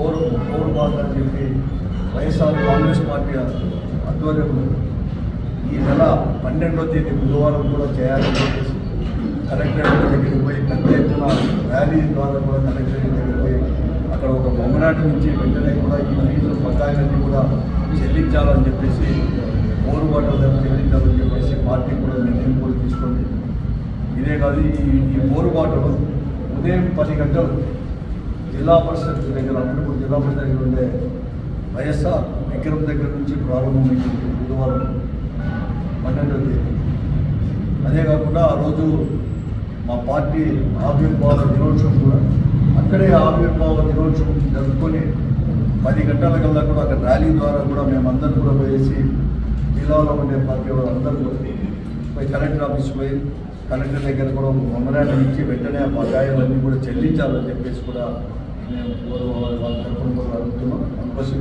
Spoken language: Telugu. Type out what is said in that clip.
పౌరుబాటు అని చెప్పి వైఎస్ఆర్ కాంగ్రెస్ పార్టీ ఆధ్వర్యంలో ఈ నెల 12వ తేదీ బుధవారం కూడా చేయాలని చెప్పేసి కలెక్టరేట్ దగ్గరికి పోయి పెద్ద ఎత్తున ర్యాలీ ద్వారా కూడా కలెక్టరేట్ దగ్గరికి పోయి అక్కడ ఒక మొమ్మనాటి నుంచి వెంటనే కూడా ఈ ఫీజులు బకాయిలన్నీ కూడా చెల్లించాలని చెప్పేసి పౌరుబాటు చెల్లించాలని చెప్పేసి పార్టీ కూడా నిర్ణయం కూడా తీసుకుంది. ఇదే కాదు, ఈ పౌరుబాటులో ఉదయం 10 గంటలు జిల్లా పరిషత్ దగ్గర అప్పుడు జిల్లా పరిషత్ దగ్గర ఉండే వైఎస్ఆర్ విగ్రహం దగ్గర నుంచి ప్రారంభమైంది బుధవారం 12వ తేదీ. అదే కాకుండా ఆ రోజు మా పార్టీ ఆవిర్భావ దినోత్సవం కూడా అక్కడే ఆవిర్భావ దినోత్సవం జరుపుకొని 10 గంటల కల్లా కూడా అక్కడ ర్యాలీ ద్వారా కూడా మేమందరం కూడా పోయేసి జిల్లాలో ఉండే పార్టీ వాళ్ళందరూ పోయి కలెక్టర్ ఆఫీస్ పోయి కలెక్టర్ దగ్గర కూడా మెమరాండం ఇచ్చి వెంటనే ఆ బకాయిలన్నీ కూడా చెల్లించాలని చెప్పేసి కూడా మేము వాళ్ళ తరఫున కూడా అడుగుతున్నాం. అందుకోసం